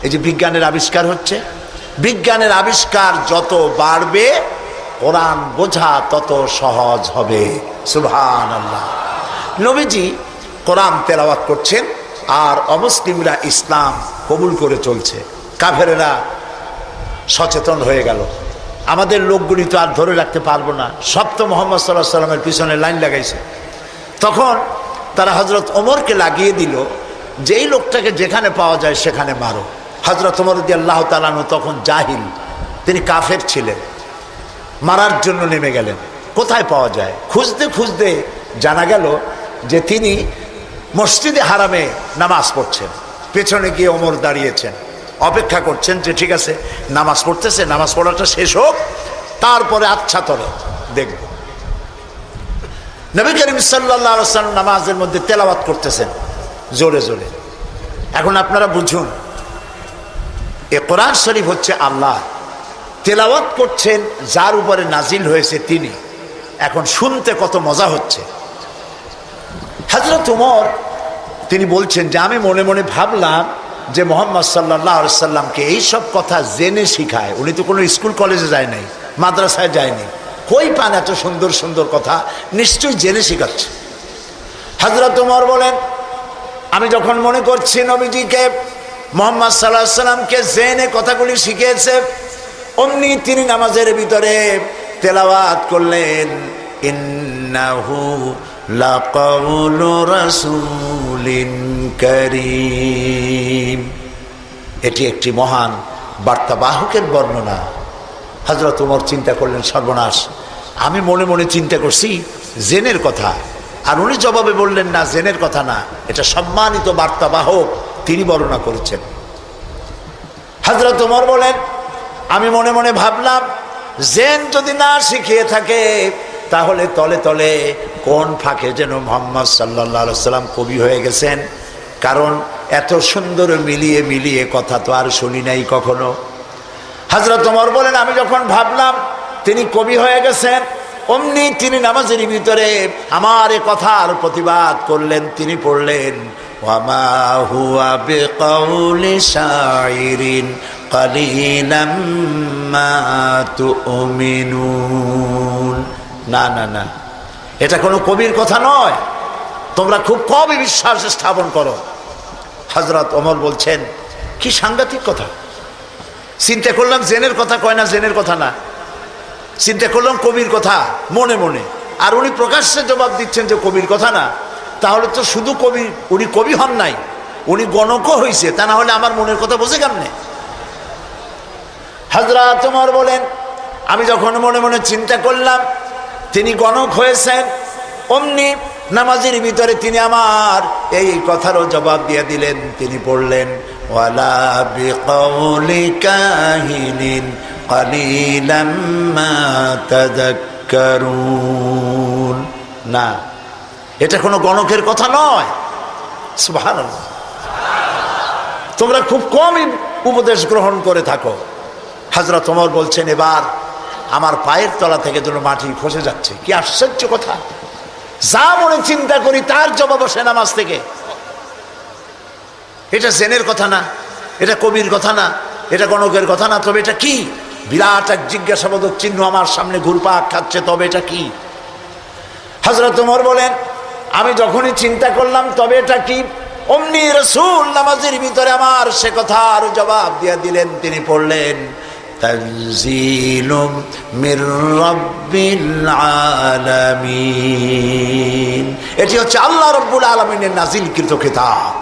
এই যে বিজ্ঞানের আবিষ্কার হচ্ছে, বিজ্ঞানের আবিষ্কার যত বাড়বে কোরআন বোঝা তত সহজ হবে। সুবহানাল্লাহ। নবীজি কোরআন তেলাওয়াত করছেন আর অমুসলিমরা ইসলাম কবুল করে চলছে। কাফেরেরা সচেতন হয়ে গেল, আমাদের লোকগুলি তো আর ধরে রাখতে পারবো না, সব তো মোহাম্মদ সাল্লাল্লাহু আলাইহি সাল্লামের পিছনে লাইন লাগাইছে। তখন তারা হযরত ওমরকে লাগিয়ে দিল যে এই লোকটাকে যেখানে পাওয়া যায় সেখানে মারো। হযরত ওমর রাদিয়াল্লাহু তাআলা আনহু তখন জাহিল, তিনি কাফের ছিলেন, মারার জন্য নেমে গেলেন। কোথায় পাওয়া যায় খুঁজতে খুঁজতে জানা গেল যে তিনি মসজিদে হারামে নামাজ পড়ছেন। পেছনে গিয়ে ওমর দাঁড়িয়েছেন, অপেক্ষা করছেন যে ঠিক আছে নামাজ পড়তেছে, নামাজ পড়াটা শেষ হোক, তারপরে আচ্ছা তরে দেখব। নবী করিম সাল্লাল্লাহু আলাইহি ওয়াসাল্লাম নামাজের মধ্যে তেলাওয়াত করতেছেন জোরে জোরে। এখন আপনারা বুঝুন, এ কোরআন শরীফ হচ্ছে আল্লাহ, তেলাওয়াত করছেন যার উপরে নাজিল হয়েছে তিনি। এখন শুনতে কত মজা হচ্ছে। হযরত ওমর তিনি বলছেন যে আমি মনে মনে ভাবলাম যে মুহাম্মদ সাল্লাল্লাহু আলাইহি সাল্লামকে এইসব কথা জেনে শিখায়। উনি তো কোনো স্কুল কলেজে যায় নাই, মাদ্রাসায় যায়নি, কই পান এত সুন্দর সুন্দর কথা, নিশ্চয়ই জেনে শিখাচ্ছে। হযরত ওমর বলেন আমি যখন মনে করছি নবীজিকে মুহাম্মদ সাল্লাল্লাহু আলাইহি সাল্লামকে জেনে কথাগুলি শিখিয়েছে, অমনি তিনি নামাজের ভিতরে তেলাওয়াত করলেন ইন্নাহু লাকাউলু রাসূলিন কারীম। এটি একটি মহান বার্তাবাহকের বর্ণনা। হযরত ওমর চিন্তা করলেন সর্বনাশ, আমি মনে মনে চিন্তা করছি জেনের কথা, আর উনি জবাবে বললেন না জেনের কথা না, এটা সম্মানিত বার্তাবাহক তিনি বর্ণনা করেছেন। হযরত ওমর বলেন আমি মনে মনে ভাবলাম জেন যদি না শিখিয়ে থাকে তাহলে তলে তলে কোন ফাঁকে যেন মুহাম্মদ সাল্লাল্লাহু আলাইহি সাল্লাম কবি হয়ে গেছেন, কারণ এত সুন্দর মিলিয়ে মিলিয়ে কথা তো আর শুনি নাই কখনো। হযরত ওমর বলেন আমি যখন ভাবলাম তিনি কবি হয়ে গেছেন, অমনি তিনি নামাজের ভিতরে আমার এ কথার প্রতিবাদ করলেন। তিনি পড়লেন ওয়ামা হুয়া বিকাউলি শাইরিন কালিলাম মা তুমিনুন। না না না, এটা কোনো কবির কথা নয়, তোমরা খুব কমই বিশ্বাস স্থাপন করো। হযরত ওমর বলছেন কি সাংঘাতিক কথা। চিন্তা করলাম জেনের কথা কয় না, জেনের কথা না, চিন্তা করলাম কবির কথা মনে মনে, আর উনি প্রকাশ্যে জবাব দিচ্ছেন যে কবির কথা না। তাহলে তো শুধু কবি, উনি কবি হন নাই, উনি গণকও হয়েছে, তা না হলে আমার মনের কথা বোঝে কেমনে? হযরত ওমর বলেন আমি যখন মনে মনে চিন্তা করলাম তিনি গণক হয়েছেন, অমনি নামাজের ভিতরে তিনি আমার এই কথারও জবাব দিয়ে দিলেন। তিনি পড়লেন ওয়ালা বিকাউলি কাহিনিন কালিলাম মা তাযাক্কারুন। না, এটা কোনো গণকের কথা নয়। সুবহানাল্লাহ। তোমরা খুব কমই উপদেশ গ্রহণ করে থাকো। হযরত ওমর বলছেন এবার আমার পায়ের তলা থেকে যেন মাটি খসে যাচ্ছে। কি আশ্চর্য কথা, যা মনে চিন্তা করি তার জবাব আসে নামাজ থেকে। এটা জেনের কথা না, এটা কবির কথা না, এটা গণকের কথা না, তবে এটা কি? বিরাট এক জিজ্ঞাসাবোধক চিহ্ন আমার সামনে ঘুরপাক খাচ্ছে, তবে এটা কি? হযরত ওমর বলেন আমি যখনই চিন্তা করলাম তবে এটা কি, অমনি রাসূল নামাজের ভিতরে আমার সে কথার জবাব দিয়ে দিলেন। তিনি পড়লেন তানজিলুম মির রাব্বিল আলামিন। এটি হচ্ছে আল্লাহ রাব্বুল আলামিনের নাজিলকৃত কিতাব।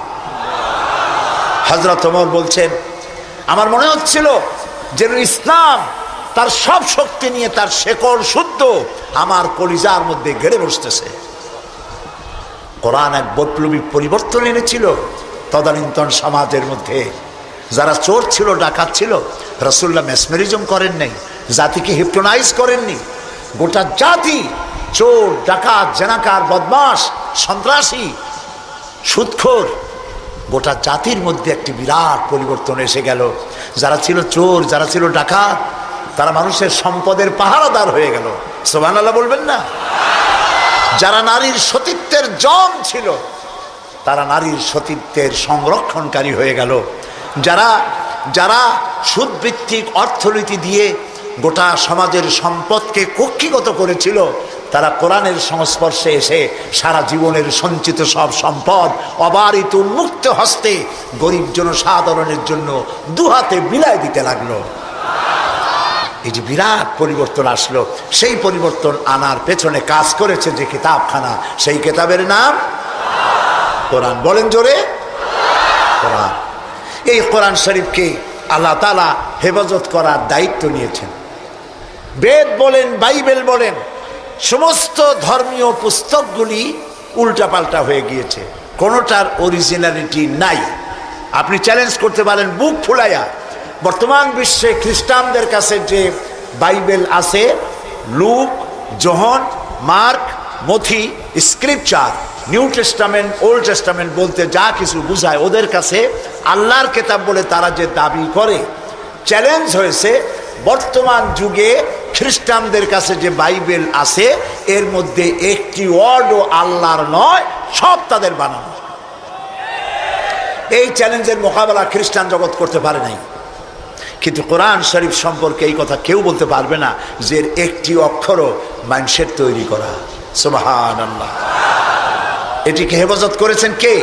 হযরত ওমর বলছেন আমার মনে হচ্ছিল যেন ইসলাম তার সব শক্তি নিয়ে তার শেকড় শুদ্ধ আমার কলিজার মধ্যে গেড়ে বসতেছে। কোরআন এক বৈপ্লবিক পরিবর্তন এনেছিল তদানীন্তন সমাজের মধ্যে। যারা চোর ছিল, ডাকাত ছিল, রাসূলুল্লাহ মেসমেরিজম করেন নাই, জাতিকে হিপনোটাইজ করেননি। গোটা জাতি চোর, ডাকাত, জেনাকার, বদমাশ, সন্ত্রাসী, সুদখোর, গোটা জাতির মধ্যে একটি বিরাট পরিবর্তন এসে গেল। যারা ছিল চোর, যারা ছিল ডাকাত, তারা মানুষের সম্পদের পাহারাদার হয়ে গেল। সুবহানাল্লাহ বলবেন না? যারা নারীর সতীত্বের জম ছিল তারা নারীর সতীত্বের সংরক্ষণকারী হয়ে গেল। যারা যারা সুদভিত্তিক অর্থনীতি দিয়ে গোটা সমাজের সম্পদকে কক্ষিগত করেছিল, তারা কোরআনের সংস্পর্শে এসে সারা জীবনের সঞ্চিত সব সম্পদ অবারিত উন্মুক্ত হস্তে গরিব জনসাধারণের জন্য দুহাতে বিলায় দিতে লাগলো। এই যে বিরাট পরিবর্তন আসলো, সেই পরিবর্তন আনার পেছনে কাজ করেছে যে কিতাবখানা, সেই কিতাবের নাম কোরআন। বলেন জোরে, কোরআন। এই কোরআন শরীফকে আল্লাহ তাআলা হেফাজত করার দায়িত্ব নিয়েছেন। বেদ বলেন, বাইবেল বলেন, সমস্ত ধর্মীয় পুস্তকগুলি উল্টাপাল্টা হয়ে গিয়েছে, কোনোটার অরিজিনালিটি নাই। আপনি চ্যালেঞ্জ করতে পারেন বুক ফুলাইয়া, বর্তমান বিশ্বে খ্রিস্টানদের কাছে যে বাইবেল আছে, লুক, যোহন, মার্ক, মথি, scripture, new testament, old testament বলতে যা কিছু বুঝায়, ওদের কাছে আল্লাহর কিতাব বলে তারা যে দাবি করে, চ্যালেঞ্জ হয়েছে বর্তমান যুগে খ্রিস্টানদের কাছে যে বাইবেল আছে এর মধ্যে একটি ওয়ার্ডও আল্লাহর নয়, সব তাদের বানানো। এই চ্যালেঞ্জের মোকাবেলা খ্রিস্টান জগৎ করতে পারে নাই। কিন্তু কোরআন শরীফ সম্পর্কে এই কথা কেউ বলতে পারবে না যে একটি অক্ষরও মানুষের তৈরি করা। সুবহানাল্লাহ। এটিকে হেফাজত করেছেন কে?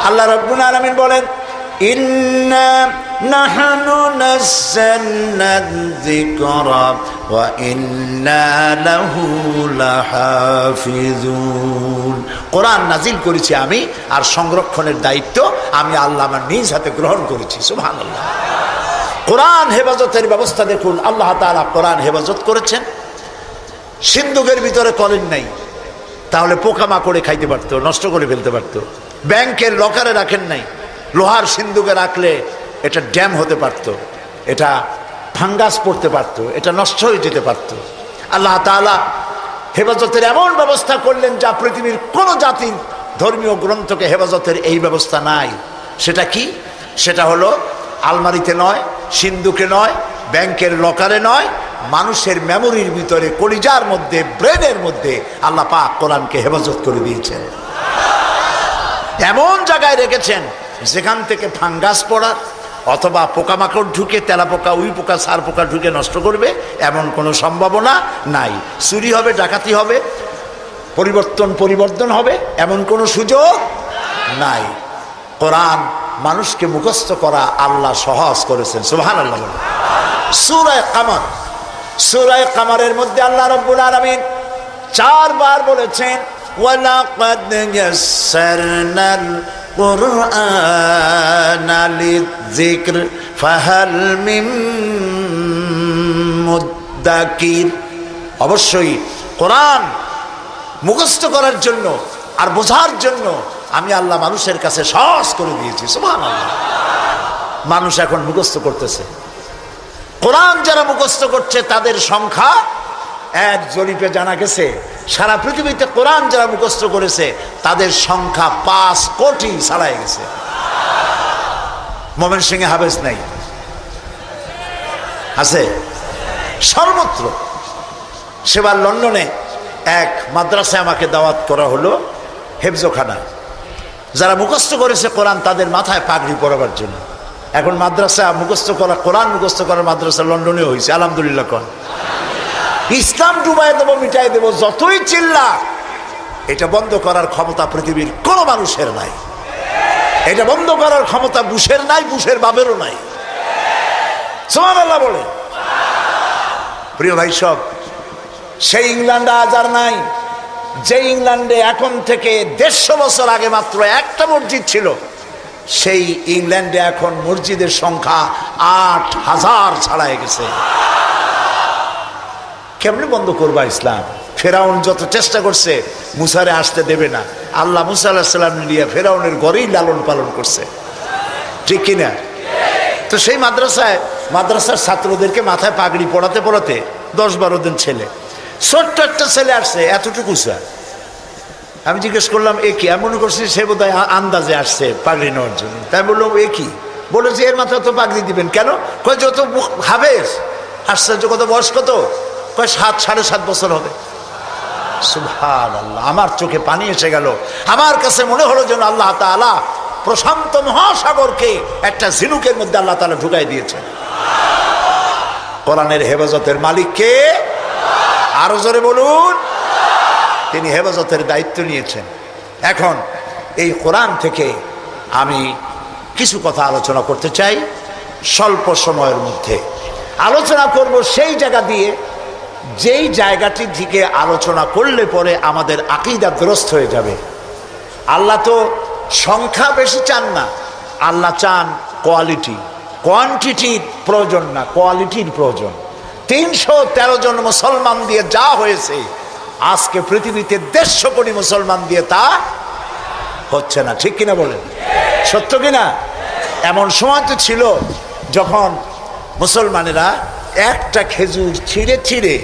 আল্লাহ রাব্বুল আলামিন বলেন, ইন্না নাহনু নাযালনা যিকরা ওয়া ইন্না লাহু লাহাফিজুন। কোরআন নাজিল করেছি আমি, আর সংরক্ষণের দায়িত্ব আমি আল্লাহ আমার নিজ হাতে গ্রহণ করেছি। সুবহানাল্লাহ। কোরআন হেফাজতের ব্যবস্থা দেখুন, আল্লাহ তাআলা কোরআন হেফাজত করেছেন। সিন্ধুকের ভিতরে কলেন নাই, তাহলে পোকামাকড়ে খাইতে পারতো, নষ্ট করে ফেলতে পারতো। ব্যাংকের লকারে রাখেন নাই, লোহার সিন্ধুকে রাখলে এটা ড্যাম হতে পারতো, এটা ফাঙ্গাস পড়তে পারতো, এটা নষ্ট হয়ে যেতে পারতো। আল্লাহ তাআলা হেফাজতের এমন ব্যবস্থা করলেন যা পৃথিবীর কোনো জাতির ধর্মীয় গ্রন্থকে হেফাজতের এই ব্যবস্থা নাই। সেটা কি? সেটা হলো আলমারিতে নয়, সিন্ধুকে নয়, ব্যাংকের লকারে নয়, মানুষের মেমোরির ভিতরে, কলিজার মধ্যে, ব্রেনের মধ্যে আল্লাহ পাক কোরআনকে হেফাজত করে দিয়েছেন। এমন জায়গায় রেখেছেন যেখান থেকে ফাঙ্গাস পড়ার অথবা পোকামাকড় ঢুকে, তেলাপোকা, উই পোকা, সার পোকা ঢুকে নষ্ট করবে এমন কোনো সম্ভাবনা নাই। চুরি হবে, ডাকাতি হবে, পরিবর্তন হবে এমন কোনো সুযোগ নাই। কোরআন মানুষকে মুখস্থ করা আল্লাহ সহজ করেছেন। সুবহানাল্লাহ। সূরা কামার, সূরা কামারের মধ্যে আল্লাহ রাব্বুল আলামিন 4 বার বলেছেন, ওয়ালাকাদ ইয়াসসারনাল কুরআনা লিযিকর ফাহাল মিন মুদ্দাকির। অবশ্যই কোরআন মুখস্থ করার জন্য আর বোঝার জন্য আমি আল্লাহ মানুষের কাছে সহজ করে দিয়েছি। সুবহানাল্লাহ। মানুষ এখন মুখস্থ করতেছে। কোরআন যারা মুখস্থ করছে তাদের সংখ্যা, এক জরিপে জানা গেছে সারা পৃথিবীতে কোরআন যারা মুখস্থ করেছে তাদের সংখ্যা 5 কোটি ছাড়াই গেছে। ময়মনসিংহে হাফেজ নাই, আছে সর্বত্র। সেবার লন্ডনে এক মাদ্রাসায় আমাকে দাওয়াত করা হলো, হেফজখানা। যারা মুখস্থ করেছে কোরআন তাদের মাথায় পাগড়ি পরাবার জন্য। এখন মাদ্রাসা মুখস্থ করা, কোরআন মুখস্থ করার মাদ্রাসা লন্ডনে হয়েছে। আলহামদুলিল্লাহ। কোন ইসলাম ডুবাই দেবো, মিটাই দেবো, যতই চিল্লা, এটা বন্ধ করার ক্ষমতা পৃথিবীর কোনো মানুষের নাই। এটা বন্ধ করার ক্ষমতা বুশের নাই, বুশের বাবেরও নাই। সুবহানাল্লাহ বলে। প্রিয় ভাই সব, সেই ইংল্যান্ড আজ আর নাই যে ইংল্যান্ডে এখন থেকে 150 বছর আগে মাত্র একটা মসজিদ ছিল। সেই ইংল্যান্ডে এখন মসজিদের সংখ্যা 8000 ছাড়াই গেছে। কেমনে বন্ধ করবা ইসলাম? ফেরাউন যত চেষ্টা করছে মুসারে আসতে দেবে না। আল্লাহ মুসা আলাইহিস সালাম নিয়ে ফেরাউনের ঘরেই লালন পালন করছে, ঠিক কিনা? তো সেই মাদ্রাসার ছাত্রদেরকে মাথায় পাগড়ি পড়াতে পড়াতে 10-12 দিন ছেলে, ছোট্ট একটা ছেলে আসছে, এতটুকু স্যার। আমি জিজ্ঞেস করলাম এ কি? আমি মনে করছি সে বোধহয় আন্দাজে আসছে পাগড়ি নেওয়ার জন্য। তাই বললাম এ কি? বলে যে এর মাথায় তো পাগড়ি দিবেন কেন? কয় যত হাফেজ। আশ্চর্য, কত বয়স কত? কয় 7-7.5 বছর হবে। সুবহানাল্লাহ। আমার চোখে পানি এসে গেল। আমার কাছে মনে হলো যেন আল্লাহ তাআলা প্রশান্ত মহাসাগরকে একটা ঝিনুকের মধ্যে আল্লাহ তাআলা ঢুকাই দিয়েছেন। কোরআনের হেফাজতের মালিক কে? আরো জোরে বলুন। তিনি হেফাজতের দায়িত্ব নিয়েছেন। এখন এই কোরআন থেকে আমি কিছু কথা আলোচনা করতে চাই স্বল্প সময়ের মধ্যে। আলোচনা করব সেই জায়গা দিয়ে যেই জায়গাটির দিকে আলোচনা করলে পরে আমাদের আকীদা দুরস্ত হয়ে যাবে। আল্লাহ তো সংখ্যা বেশি চান না, আল্লাহ চান কোয়ালিটি। কোয়ান্টিটির প্রয়োজন না, কোয়ালিটির প্রয়োজন। 313 জন মুসলমান দিয়ে যা হয়েছে, আজকে পৃথিবীতে 150 কোটি মুসলমান দিয়ে তা হচ্ছে না। ঠিক কিনা বলেন? সত্য কিনা? এমন সময় তো ছিল যখন মুসলমানেরা একটা খেজুর ছিঁড়ে ছিঁড়ে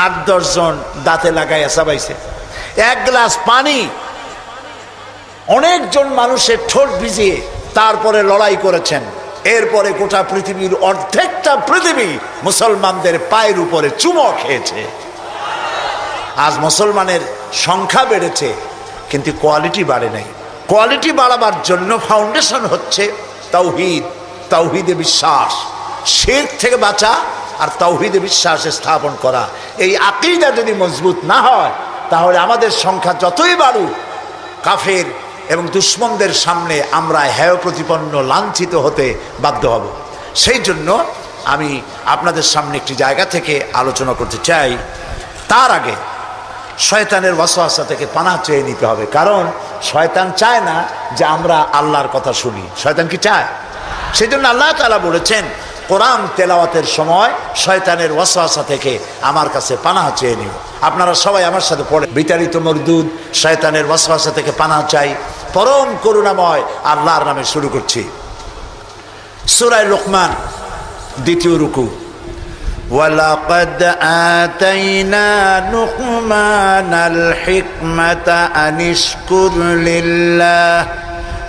8-10 জন দাঁতে লাগাইয়া চাবাইছে। এক গ্লাস পানি অনেকজন মানুষের ঠোঁট ভিজিয়ে তারপরে লড়াই করেছেন। এরপরে গোটা পৃথিবীর অর্ধেকটা পৃথিবী মুসলমানদের পায়ের উপরে চুমো খেয়েছে। আজ মুসলমানের সংখ্যা বেড়েছে কিন্তু কোয়ালিটি বাড়ে নাই। কোয়ালিটি বাড়াবার জন্য ফাউন্ডেশন হচ্ছে তাওহীদ, তাওহীদে বিশ্বাস, শিরক থেকে বাঁচা আর তাওহীদে বিশ্বাস স্থাপন করা। এই আকীদা যদি মজবুত না হয় তাহলে আমাদের সংখ্যা যতই বাড়ুক, কাফের এবং দুশ্মনদের সামনে আমরা হেয় প্রতিপন্ন লাঞ্ছিত হতে বাধ্য হব। সেই জন্য আমি আপনাদের সামনে একটি জায়গা থেকে আলোচনা করতে চাই। তার আগে শয়তানের ওয়াসওয়াসা থেকে পানাহ চেয়ে নিতে হবে, কারণ শয়তান চায় না যে আমরা আল্লাহর কথা শুনি। শয়তান কি চায়? সেই জন্য আল্লাহ তাআলা বলেছেন কোরআন তেলাওয়াতের সময় শয়তানের ওয়াসওয়াসা থেকে আমার কাছে পানাহ চেয়ে নিও। আপনারা সবাই আমার সাথে পড়ে, বিতাড়িত মরদুদ শয়তানের ওয়াসওয়াসা থেকে পানাহ চাই, পরম করুণাময় আল্লাহর নামে শুরু করছি। সূরা লোকমান, দ্বিতীয় রুকু। ওয়ালাকাদ আতাইনা লুকমানাল হিকমাতা আনিশকুর লিল্লাহ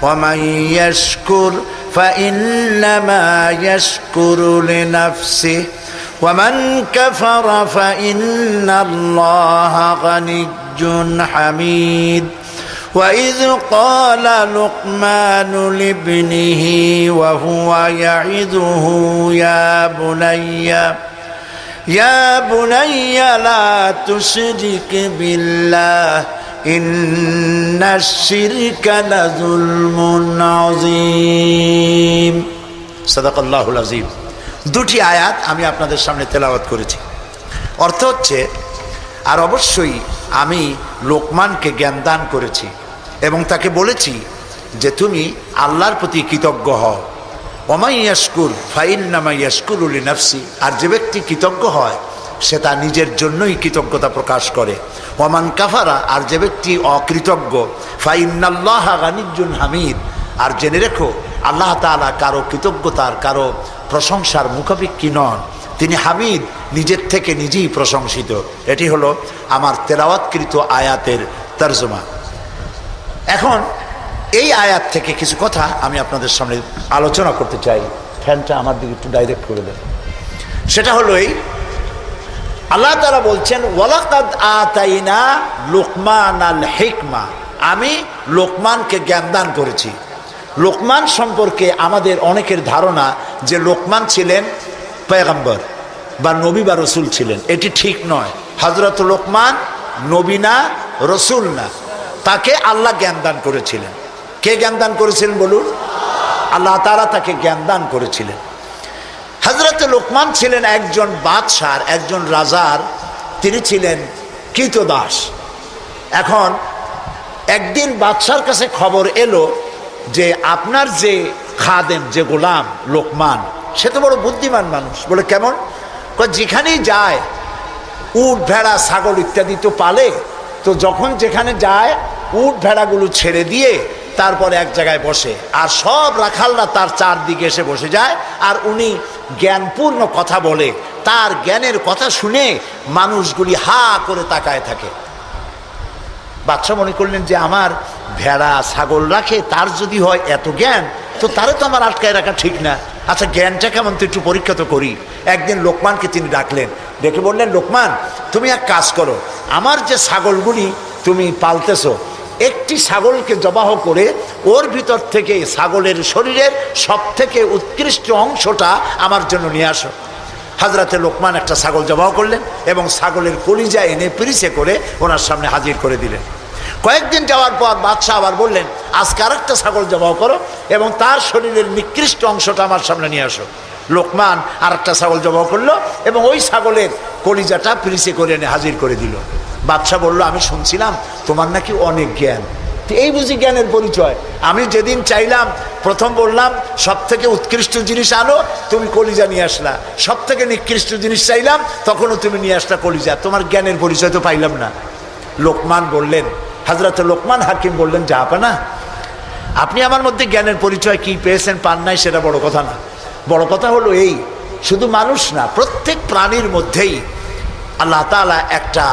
ওয়া মান ইয়াশকুর فإنما يشكر لنفسه ومن كفر فإن الله غني حميد وإذ قال لقمان لابنه وهو يعظه يا بني لا تشرك بالله ইন্না শিরকা লাযুলমুন আযীম। সাদাকাল্লাহুল আযীম। দুটি আয়াত আমি আপনাদের সামনে তেলাওয়াত করেছি। অর্থ হচ্ছে, আর অবশ্যই আমি লোকমানকে জ্ঞান দান করেছি এবং তাকে বলেছি যে তুমি আল্লাহর প্রতি কৃতজ্ঞ হও। ওয়া মান ইয়াশকুর ফাইন্নামা ইয়াশকুরু লিনাফসি, আর যে ব্যক্তি কৃতজ্ঞ হয় সে তার নিজের জন্যই কৃতজ্ঞতা প্রকাশ করে। ওয়ামান কাফারা, আর যে ব্যক্তি অকৃতজ্ঞ, ফাইন্নাল্লাহা গানিয়্যুন হামিদ, আর জেনে রেখো আল্লাহ তাআলা কারো কৃতজ্ঞতার, কারো প্রশংসার মুখাপেক্ষী নন। তিনি হামিদ, নিজের থেকে নিজেই প্রশংসিত। এটি হলো আমার তেলাওয়াতকৃত আয়াতের তরজমা। এখন এই আয়াত থেকে কিছু কথা আমি আপনাদের সামনে আলোচনা করতে চাই। ফ্যানটা আমার দিকে একটু ডাইরেক্ট করে দেন। সেটা হলো এই, আল্লাহ তাআলা বলছেন ওয়ালাকাদ আতাইনা লুকমানাল হিকমা, আমি লোকমানকে জ্ঞান দান করেছি। লোকমান সম্পর্কে আমাদের অনেকের ধারণা যে লোকমান ছিলেন পয়গম্বর বা নবী বা রসুল ছিলেন। এটি ঠিক নয়। হযরত লোকমান নবী না, রসুল না, তাকে আল্লাহ জ্ঞান দান করেছিলেন। কে জ্ঞান দান করেছিলেন বলুন? আল্লাহ তাআলা তাকে জ্ঞান দান করেছিলেন। হযরত লোকমান ছিলেন একজন বাদশার, একজন রাজার, তিনি ছিলেন কৃতদাস। এখন একদিন বাদশার কাছে খবর এলো যে আপনার যে খাদেম, যে গোলাম লোকমান, সে তো বড় বুদ্ধিমান মানুষ। বলে কেমন? যেখানেই যায় উট ভেড়া ছাগল ইত্যাদি তো পালে, তো যখন যেখানে যায় উট ভেড়াগুলো ছেড়ে দিয়ে তারপরে এক জায়গায় বসে, আর সব রাখালরা তার চারদিকে এসে বসে যায়, আর উনি জ্ঞানপূর্ণ কথা বলে। তার জ্ঞানের কথা শুনে মানুষগুলি হা করে তাকায় থাকে। বাদশা মনে করলেন যে আমার ভেড়া ছাগল রাখে, তার যদি হয় এত জ্ঞান, তো তারে তো আমার আটকায় রাখা ঠিক না। আচ্ছা জ্ঞানটা কেমন, তো একটু পরীক্ষা তো করি। একদিন লোকমানকে তিনি ডাকলেন, ডেকে বললেন, লোকমান তুমি এক কাজ করো, আমার যে ছাগলগুলি তুমি পালতেছো একটি ছাগলকে জবাহ করে ওর ভিতর থেকে ছাগলের শরীরের সব থেকে উৎকৃষ্ট অংশটা আমার জন্য নিয়ে আসো। হযরতে লোকমান একটা ছাগল জবাহ করলেন এবং ছাগলের কলিজা এনে পিরিচে করে ওনার সামনে হাজির করে দিলেন। কয়েকদিন যাওয়ার পর বাদশাহ আবার বললেন, আজকে আরেকটা ছাগল জবাহ করো এবং তার শরীরের নিকৃষ্ট অংশটা আমার সামনে নিয়ে আসো। লোকমান আরেকটা ছাগল জবাহ করলো এবং ওই ছাগলের কলিজাটা পিরিচে করে এনে হাজির করে দিল। বাদশাহ বলল, আমি শুনছিলাম তোমার নাকি অনেক জ্ঞান, এই বুঝি জ্ঞানের পরিচয়। আমি যেদিন চাইলাম, প্রথম বললাম সব থেকে উৎকৃষ্ট জিনিস আনো, তুমি কলিজা নিয়ে আসলা। সব থেকে নিকৃষ্ট জিনিস চাইলাম, তখনও তুমি নিয়ে আসলা কলিজা। তোমার জ্ঞানের পরিচয় তো পাইলাম না। লোকমান বললেন, হযরত লোকমান হাকিম বললেন, জাহাপানা, আপনি আমার মধ্যে জ্ঞানের পরিচয় কি পেয়েছেন পান নাই সেটা বড় কথা না। বড় কথা হলো এই, শুধু মানুষ না, প্রত্যেক প্রাণীর মধ্যেই আল্লাহ তাআলা একটা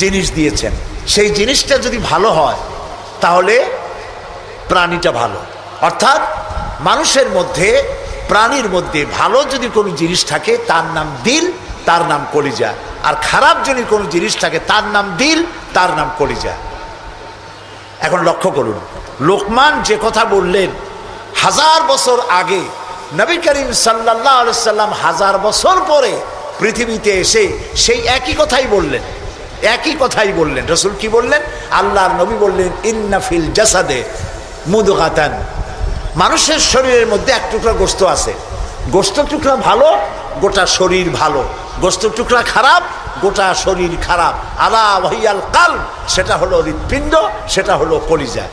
জিনিস দিয়েছেন। সেই জিনিসটা যদি ভালো হয় তাহলে প্রাণীটা ভালো। অর্থাৎ মানুষের মধ্যে, প্রাণীর মধ্যে ভালো যদি কোনো জিনিস থাকে তার নাম দিল, তার নাম কলিজা। আর খারাপ যদি কোনো জিনিস থাকে তার নাম দিল, তার নাম কলিজা। এখন লক্ষ্য করুন, লোকমান যে কথা বললেন 1000 বছর আগে, নবী করিম সাল্লাল্লাহু আলাইহি সাল্লাম 1000 বছর পরে পৃথিবীতে এসে সেই একই কথাই বললেন। একই কথাই বললেন। রাসূল কি বললেন? আল্লাহর নবী বললেন, ইন্না ফিল জাসাদে মুদগাতান, মানুষের শরীরের মধ্যে এক টুকরা গোশত আছে। গোশত টুকরা ভালো, গোটা শরীর ভালো। গোশত টুকরা খারাপ, গোটা শরীর খারাপ। আলা ওয়াহিয়াল কালব, সেটা হলো হৃৎপিণ্ড, সেটা হলো কলিজা।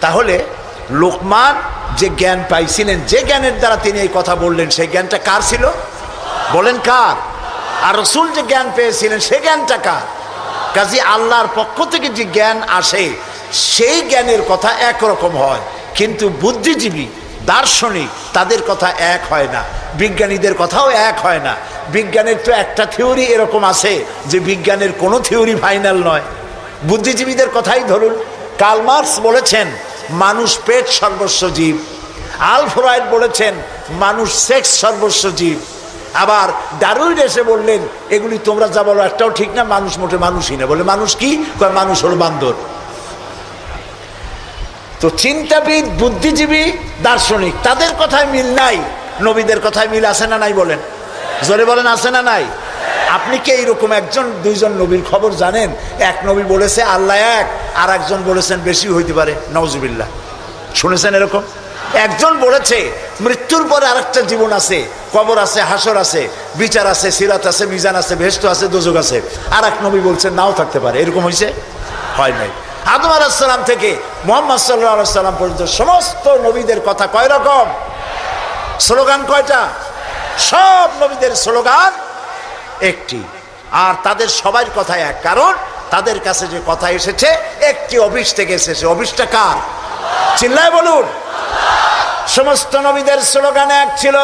তাহলে লোকমান যে জ্ঞান পাইছিলেন, যে জ্ঞানের দ্বারা তিনি এই কথা বললেন, সেই জ্ঞানটা কার ছিল? বলেন কার? আর রাসূল যে জ্ঞান পেয়েছিলেন সেই জ্ঞানটা কার? কাজী আল্লাহর পক্ষ থেকে যে জ্ঞান আসে সেই জ্ঞানের কথা একরকম হয়, কিন্তু বুদ্ধিজীবী, দার্শনিক, তাদের কথা এক হয় না, বিজ্ঞানীদের কথাও এক হয় না। বিজ্ঞানের তো একটা থিওরি এরকম আছে যে বিজ্ঞানের কোনো থিওরি ফাইনাল নয়। বুদ্ধিজীবীদের কথাই ধরুন, কার্ল মার্কস বলেছেন মানুষ পেট সর্বস্ব জীব, আলফ্রেড বলেছেন মানুষ সেক্স সর্বস্ব জীব, আবার ডারউইন এসে বললেন এগুলি তোমরা যা বলো একটাও ঠিক না, মানুষ মোটে মানুষই না। বলে মানুষ কি? মানুষ হলো বান্দর। তো চিন্তাবিদ, বুদ্ধিজীবী, দার্শনিক, তাদের কথায় মিল নাই, নবীদের কথায় মিল আছে না নাই? বলেন, জোরে বলেন, আছে না নাই? আপনি কি এইরকম একজন দুইজন নবীর খবর জানেন? এক নবী বলেছে আল্লাহ এক, আর একজন বলেছেন বেশি হইতে পারে, নাউজুবিল্লাহ। শুনেছেন এরকম? একজন বলেছে মৃত্যুর পরে আরেকটা জীবন আছে, কবর আছে, হাসর আছে, বিচার আছে, সিরাত আছে, মিজান আছে, বেহেশত আছে, দোজখ আছে। আর এক নবী বলছেন নাও থাকতে পারে। এরকম হয়েছে? হয় নাই। আদম আলাইহিস সালাম থেকে মুহাম্মদ সাল্লাল্লাহু আলাইহি সাল্লাম পর্যন্ত সমস্ত নবীদের কথা কয় রকম? স্লোগান কয়টা? সব নবীদের স্লোগান একটি, আর তাদের সবার কথা এক। কারণ তাদের কাছে যে কথা এসেছে একটি অফিস থেকে এসেছে। অফিসটা কার? চিল্লায় বলুন। সমস্ত নবীদের স্লোগান এক ছিল।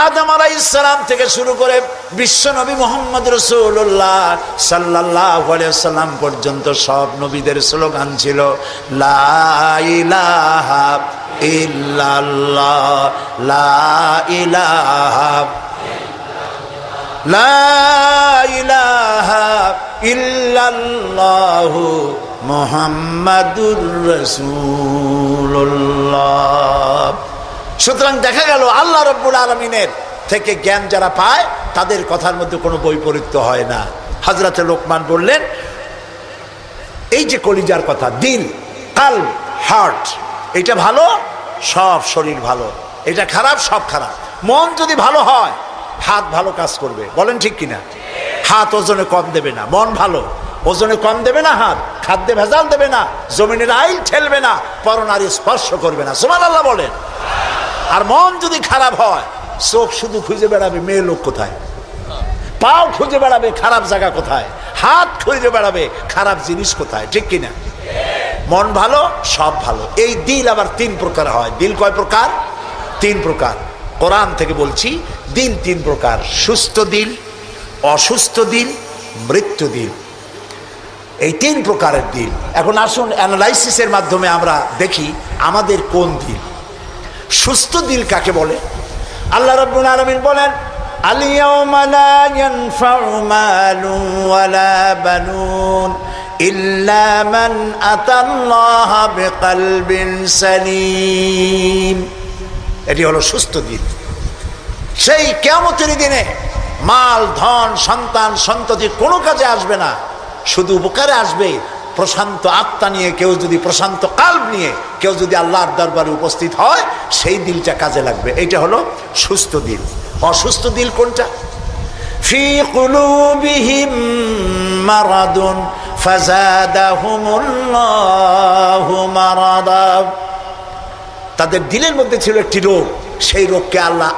আদম আলাইহিস সালাম থেকে শুরু করে বিশ্ব নবী মুহাম্মদ রাসূলুল্লাহ সাল্লাল্লাহু আলাইহি ওয়াসাল্লাম পর্যন্ত সব নবীদের স্লোগান ছিল লা ইলাহা ইল্লাল্লাহ, লা ইলাহা, লা ইলাহা ইল্লাল্লাহু মুহাম্মাদুর রাসূলুল্লাহ। সুতরাং দেখা গেল আল্লাহ রাব্বুল আলামিনের থেকে জ্ঞান যারা পায় তাদের কথার মধ্যে কোনো বৈপরীত্য হয় না। হযরতে লোকমান বললেন এই যে কলিজার কথা, দিল, কালব, হার্ট, এটা ভালো, সব শরীর ভালো। এটা খারাপ, সব খারাপ। মন যদি ভালো হয় হাত ভালো কাজ করবে। বলেন ঠিক কিনা? হাত ওজনে কম দেবে না। মন ভালো, ওজনে কম দেবে না। হাত খাদ্যে ভেজাল দেবে না, জমিনের আইল ঠেলবে না, পরনারী স্পর্শ করবে না। সুবহানাল্লাহ বলেন। আর মন যদি খারাপ হয়, চোখ শুধু খুঁজে বেড়াবে মেয়ে লোক কোথায়, পাও খুঁজে বেড়াবে খারাপ জায়গা কোথায়, হাত খুঁজে বেড়াবে খারাপ জিনিস কোথায়। ঠিক কিনা? মন ভালো, সব ভালো। এই দিল আবার 3 প্রকার হয়। দিল কয় প্রকার? 3 প্রকার। কোরআন থেকে বলছি, দিল 3 প্রকার: সুস্থ দিল, অসুস্থ দিল, মৃত্যু দিল। এই 3 প্রকারের দিল। এখন আসুন অ্যানালাইসিসের মাধ্যমে আমরা দেখি আমাদের কোন দিল। সুস্থ দিল কাকে বলে? আল্লাহ রাব্বুল আলামিন বলেন আল-ইয়াওমা লা ইয়ানফাউ মালুন ওয়ালা বানুন ইল্লা মান আতাল্লাহ বিকলবিন সালিম। এটি হলো সুস্থ দিন। সেই কিয়ামতের দিনে মাল ধন সন্তান সন্ততি কোনো কাজে আসবে না, শুধু উপকারে আসবে প্রশান্ত আত্মা নিয়ে কেউ যদি, প্রশান্ত কাল্ব নিয়ে কেউ যদি আল্লাহর দরবারে উপস্থিত হয়, সেই দিলটা কাজে লাগবে। এইটা হলো সুস্থ দিল। অসুস্থ দিল কোনটা? ফি কুলুবিহিম মারাদুন ফাযাদাহুমুল্লাহু মারাদা। তাদের দিলের মধ্যে ছিল একটি রোগ, সেই রোগকে আল্লাহ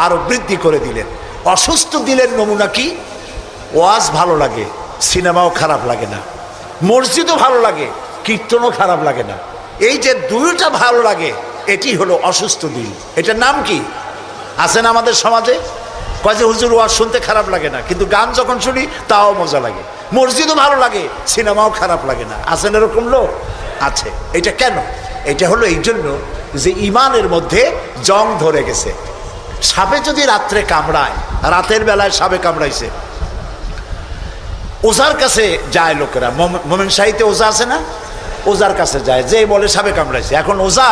আরো বৃদ্ধি করে দিলেন। অসুস্থ দিলের নমুনা কি? ওয়াজ ভালো লাগে, সিনেমাও খারাপ লাগে না, মসজিদও ভালো লাগে, কীর্তনও খারাপ লাগে না। এই যে দুইটা ভালো লাগে, এটি হলো অসুস্থ দিল। এটার নাম কি? আছেন আমাদের সমাজে, কয় যে হুজুর ওয়াজ শুনতে খারাপ লাগে না, কিন্তু গান যখন শুনি তাও মজা লাগে, মসজিদও ভালো লাগে, সিনেমাও খারাপ লাগে না। আছেন এরকম লোক? আছে। এটা কেন? এটা হলো এই জন্য যে ইমানের মধ্যে জং ধরে গেছে। সাপে যদি রাত্রে কামড়ায়, রাতের বেলায় সাপে কামড়াইছে, ওজার কাছে যায় লোকেরা। মোমেন শাহীতে ওজা আছে না? ওজার কাছে যায়, যে বলে সাপে কামড়াইছে। এখন ওজা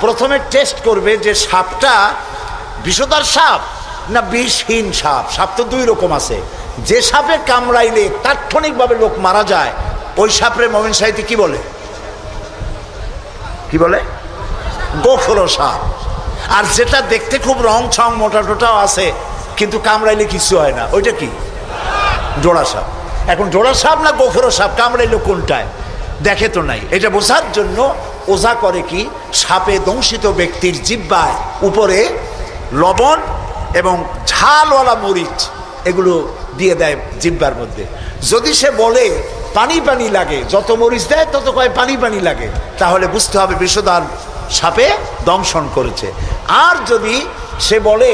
প্রথমে টেস্ট করবে যে সাপটা বিষধর সাপ না বিষহীন সাপ। সাপ তো দুই রকম আছে। যে সাপে কামড়াইলে তাৎক্ষণিকভাবে লোক মারা যায়, ওই সাপরে মোমেন শাহীতে কি বলে? কি বলে? গোখরো সাপ। আর যেটা দেখতে খুব রং ছং মোটা টোটাও আছে, কিন্তু কামড়াইলে কিছু হয় না, ওইটা কি? জোড়া সাপ। এখন জোড়া সাপ না গোখরো সাপ কামড়াইলো কোনটায় দেখে তো নাই। এটা বোঝার জন্য ওঝা করে কি, সাপে দংশিত ব্যক্তির জিহ্বায় উপরে লবণ এবং ঝালওয়ালা মরিচ এগুলো দিয়ে দেয় জিহ্বার মধ্যে। যদি সে বলে পানি পানি লাগে, যত মরিচ দেয় তত কয় পানি পানি লাগে, তাহলে বুঝতে হবে বিষধর সাপে দংশন করেছে। আর যদি সে বলে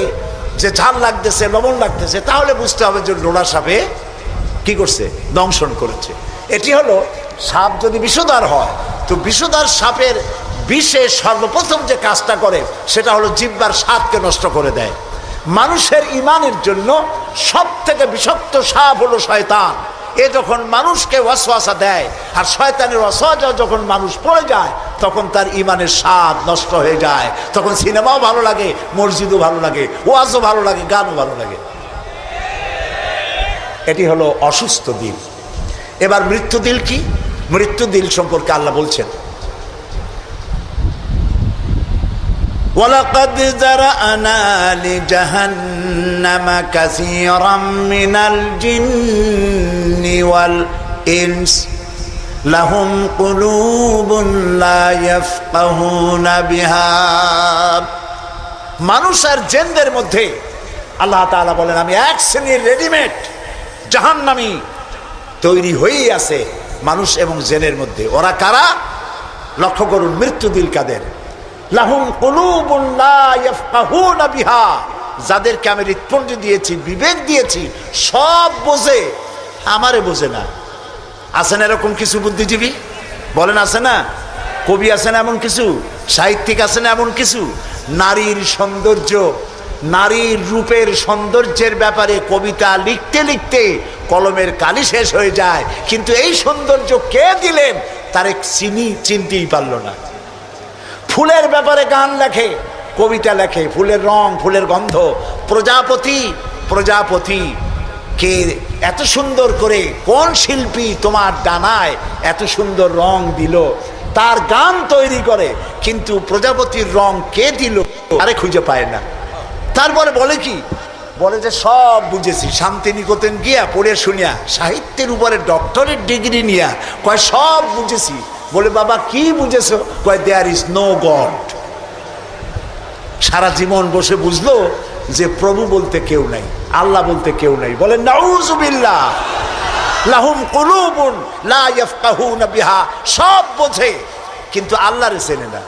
যে ঝাল লাগতেছে, লবণ লাগতেছে, তাহলে বুঝতে হবে যে জোড়া সাপে কি করছে? দংশন করেছে। এটি হলো সাপ যদি বিষধর হয়, তো বিষধর সাপের বিষে সর্বপ্রথম যে কাজটা করে সেটা হলো জিহ্বার স্বাদকে নষ্ট করে দেয়। মানুষের ইমানের জন্য সব থেকে বিষাক্ত সাপ হলো শয়তান। এ যখন মানুষকে ওয়াসওয়াসা দেয়, আর শয়তানের ওয়াসওয়াসা যখন মানুষ পড়ে যায়, তখন তার ইমানের স্বাদ নষ্ট হয়ে যায়। তখন সিনেমাও ভালো লাগে, মসজিদও ভালো লাগে, ওয়াজও ভালো লাগে, গানও ভালো লাগে। এটি হলো অসুস্থ দিল। এবার মৃত্যু দিল কি? মৃত্যু দিল সম্পর্কে আল্লাহ বলছেন, ওয়ালাকাদ যারানা লিজাহান্নামা কাসীরাম মিনাল জিন্নি ওয়াল ইনস লাহুম কুলুবুন লা ইয়াফকাহুনা বিহা। মানুষ আর জিনদের মধ্যে আল্লাহ তাআলা বলেন, আমি এক শ্রেণীর রেডিমেড জাহান্নামী তৈরি হয়েই আছে মানুষ এবং জিনের মধ্যে। ওরা কারা? লক্ষ্য করুন, মৃত্যু দিল কাদের? লাহুম কুলুবুন লা ইয়াফকাহুনা বিহা, যাদেরকে আমি হৃৎপিণ্ড দিয়েছি, বিবেক দিয়েছি, সব বোঝে, আমারে বোঝে না। আছেন এরকম কিছু বুদ্ধিজীবী? বলেন আছে না? কবি আছেন এমন কিছু, সাহিত্যিক আছেন এমন কিছু। নারীর সৌন্দর্য, নারীর রূপের সৌন্দর্যের ব্যাপারে কবিতা লিখতে লিখতে কলমের কালি শেষ হয়ে যায়, কিন্তু এই সৌন্দর্য কে দিলেন তারে চিনতেই পারল না। ফুলের ব্যাপারে গান লেখে, কবিতা লেখে, ফুলের রং, ফুলের গন্ধ। প্রজাপতি, প্রজাপতি কে এত সুন্দর করে, কোন শিল্পী তোমার ডানায় এত সুন্দর রং দিল, তার গান তৈরি করে, কিন্তু প্রজাপতির রং কে দিল আরে খুঁজে পায় না। তারপরে বলে কি? বলে যে সব বুঝেছি, শান্তিনিকেতন গিয়া পড়ে শুনিয়া, সাহিত্যের উপরে ডক্টরেট ডিগ্রি নিয়া কয় সব বুঝেছি। বলে বাবা কি বুঝেছো? কয় দেয়ার ইজ নো গড। সারা জীবন বসে বুঝলো যে প্রভু বলতে কেউ নাই, আল্লাহ বলতে কেউ নাই। বলে নাউযুবিল্লাহ। লাহুম কুলুবুন লা ইয়াফকাহুনা বিহা, সব বোঝে কিন্তু আল্লাহরে চেনে না।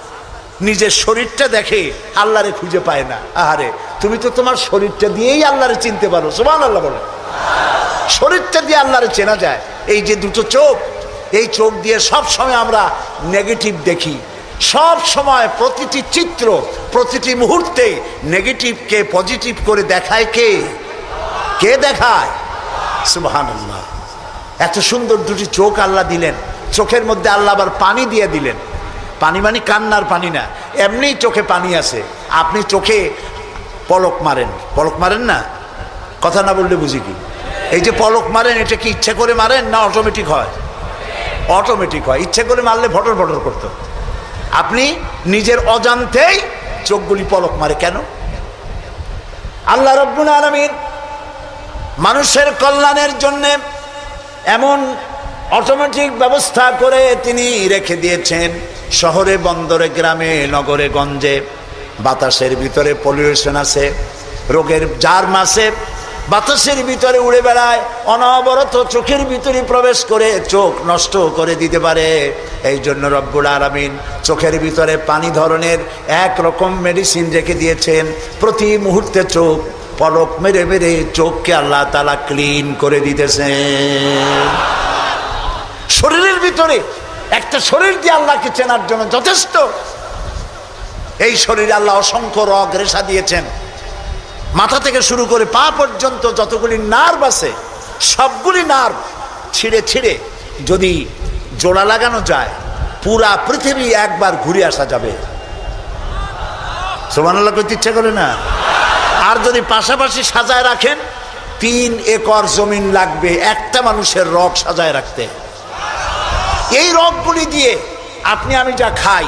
নিজের শরীরটা দেখে, আল্লাহরে খুঁজে পায় না। আহারে, তুমি তো তোমার শরীরটা দিয়েই আল্লাহরে চিনতে পারো। সুবহানাল্লাহ বলে। শরীরটা দিয়ে আল্লাহরে চেনা যায়। এই যে দুটো চোখ, এই চোখ দিয়ে সব সময় আমরা নেগেটিভ দেখি। সব সময় প্রতিটি চিত্র, প্রতিটি মুহূর্তে নেগেটিভকে পজিটিভ করে দেখায় কে? কে দেখায়? সুবহানাল্লাহ। এত সুন্দর দুটি চোখ আল্লাহ দিলেন, চোখের মধ্যে আল্লাহ আবার পানি দিয়ে দিলেন। পানি মানে কান্নার পানি না, এমনিই চোখে পানি আছে। আপনি চোখে পলক মারেন না, কথা না বললে বুঝি কি? এই যে পলক মারেন, এটা কি ইচ্ছে করে মারেন না অটোমেটিক হয়? অটোমেটিক হয়। ইচ্ছে করে মারলে ফটর ফটর করতো। আপনি নিজের অজান্তেই চোখগুলি পলক মারে কেন? আল্লাহ রাব্বুল আলামিন মানুষের কল্যাণের জন্য এমন অটোমেটিক ব্যবস্থা করে তিনি রেখে দিয়েছেন। শহরে বন্দরে গ্রামে নগরে গঞ্জে বাতাসের ভিতরে পলিউশন আছে, রোগের জার্ম আছে, বাতাসের ভিতরে উড়ে বেড়ায়, অনবরত চোখের ভিতরে প্রবেশ করে চোখ নষ্ট করে দিতে পারে। এই জন্য রব্বুল আলামিন চোখের ভিতরে পানি ধরনের এক রকম মেডিসিন রেখে দিয়েছেন। প্রতি মুহূর্তে চোখ পলক মেরে মেরে চোখকে আল্লাহ তাআলা ক্লিন করে দিতেছেন। শরীরের ভিতরে একটা শরীর দিয়ে আল্লাহকে চেনার জন্য যথেষ্ট। এই শরীরে আল্লাহ অসংখ্য রগ রেশা দিয়েছেন। মাথা থেকে শুরু করে পা পর্যন্ত যতগুলি নার্ভ আছে, সবগুলি নার্ভ ছিঁড়ে ছিঁড়ে যদি জোড়া লাগানো যায়, পুরা পৃথিবী একবার ঘুরে আসা যাবে। সুবহানাল্লাহ কইতে ইচ্ছা করে না? আর যদি পাশাপাশি সাজায় রাখেন, 3 একর জমিন লাগবে একটা মানুষের রগ সাজায় রাখতে। এই রগগুলি দিয়ে আপনি আমি যা খাই,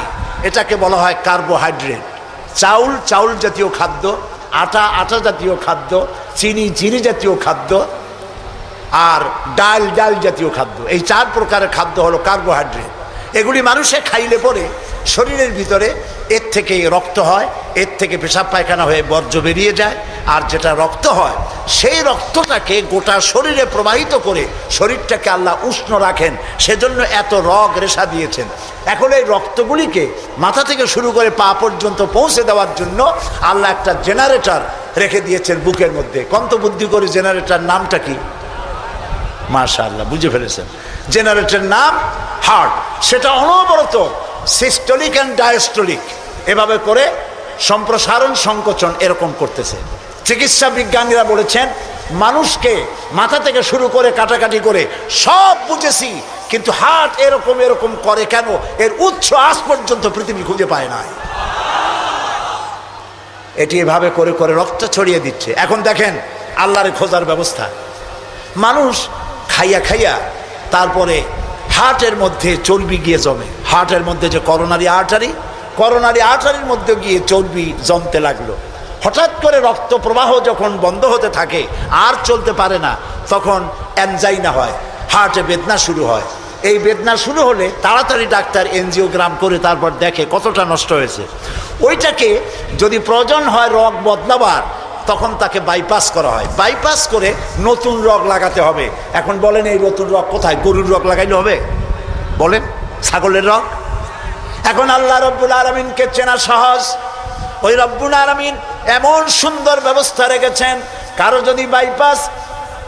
এটাকে বলা হয় কার্বোহাইড্রেট। চাউল জাতীয় খাদ্য, আটা জাতীয় খাদ্য, চিনি জাতীয় খাদ্য, আর ডাল জাতীয় খাদ্য। এই 4 প্রকারের খাদ্য হলো কার্বোহাইড্রেট। এগুলি মানুষে খাইলে পরে শরীরের ভিতরে এর থেকে রক্ত হয়, এর থেকে পেশাব পায়খানা হয়ে বর্জ্য বেরিয়ে যায়। আর যেটা রক্ত হয়, সেই রক্তটাকে গোটা শরীরে প্রবাহিত করে শরীরটাকে আল্লাহ উষ্ণ রাখেন। সেজন্য এত রগ রেশা দিয়েছেন। এখন এই রক্তগুলিকে মাথা থেকে শুরু করে পা পর্যন্ত পৌঁছে দেওয়ার জন্য আল্লাহ একটা জেনারেটর রেখে দিয়েছেন বুকের মধ্যে। কন্ত বুদ্ধি করে জেনারেটর নামটা কি? মাশাআল্লাহ, বুঝে ফেলেছেন। জেনারেটরের নাম হার্ট। সেটা অনবরত সিস্টোলিক অ্যান্ড ডায়াস্টোলিক এভাবে করে সম্প্রসারণ সংকোচন এরকম করতেছে। চিকিৎসা বিজ্ঞানীরা বলেছেন, মানুষকে মাথা থেকে শুরু করে কাটাকাটি করে সব বুঝেছি, কিন্তু হার্ট এরকম করে কেন, এর উৎস আজ পর্যন্ত পৃথিবী খুঁজে পায় না। এটি এভাবে করে করে রক্ত ছড়িয়ে দিচ্ছে। এখন দেখেন আল্লাহর খোঁজার ব্যবস্থা। মানুষ খাইয়া তারপরে হার্টের মধ্যে চর্বি গিয়ে জমে। হার্টের মধ্যে যে করোনারি আর্টারির মধ্যে গিয়ে চর্বি জমতে লাগলো। হঠাৎ করে রক্ত প্রবাহ যখন বন্ধ হতে থাকে, আর চলতে পারে না, তখন অ্যানজাইনা হয়, হার্টে বেদনা শুরু হয়। এই বেদনা শুরু হলে তাড়াতাড়ি ডাক্তার এনজিওগ্রাম করে তারপর দেখে কতটা নষ্ট হয়েছে। ওইটাকে যদি প্রয়োজন হয় রগ বদলাবার, তখন তাকে বাইপাস করা হয়। বাইপাস করে নতুন রগ লাগাতে হবে। এখন বলেন এই নতুন রগ কোথায়? গরুর রগ লাগাইলে হবে? বলেন, ছাগলের রগ? এখন আল্লাহ রব্বুল আলামিনকে চেনা সহজ। ওই রব্বুল আলামিন এমন সুন্দর ব্যবস্থা রেখেছেন, কারো যদি বাইপাস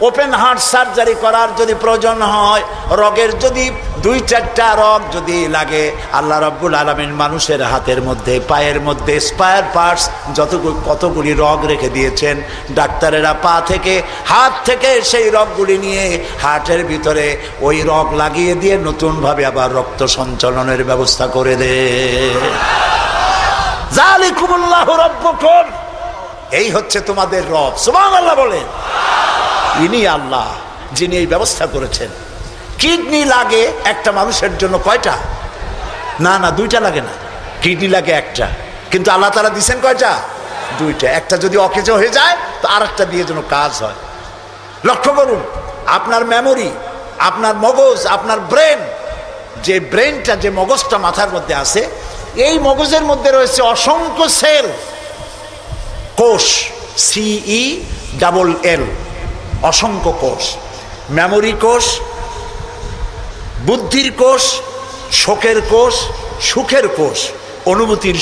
ওপেন হার্ট সার্জারি করার যদি প্রয়োজন হয়, রগের যদি 2-4টা রগ যদি লাগে, আল্লাহ রাব্বুল আলামিন মানুষের হাতের মধ্যে পায়ের মধ্যে স্পায়ার পার্টস কতগুলি রগ রেখে দিয়েছেন। ডাক্তারেরা পা থেকে হাত থেকে সেই রগগুলি নিয়ে হার্টের ভিতরে ওই রগ লাগিয়ে দিয়ে নতুনভাবে আবার রক্ত সঞ্চালনের ব্যবস্থা করে দেয়। যালিকুমুল্লাহু রাব্বুকুম, এই হচ্ছে তোমাদের রব। সুবহানাল্লাহ বলেন। ইনি আল্লাহ যিনি এই ব্যবস্থা করেছেন। কিডনি লাগে একটা মানুষের জন্য কয়টা? না 2টা লাগে না, কিডনি লাগে একটা, কিন্তু আল্লাহ তাআলা দিয়েছেন কয়টা? 2টা। একটা যদি অকেজো হয়ে যায় তো আরেকটা দিয়ে যেন কাজ হয়। লক্ষ্য করুন, আপনার মেমোরি, আপনার মগজ, আপনার ব্রেন, যে ব্রেনটা, যে মগজটা মাথার মধ্যে আছে, এই মগজের মধ্যে রয়েছে অসংখ্য সেল, কোষ, CELL, অসংখ্য কোষ। মেমোরি কোষ, বুদ্ধির কোষ, শোকের কোষ, সুখের কোষ, অনুভূতির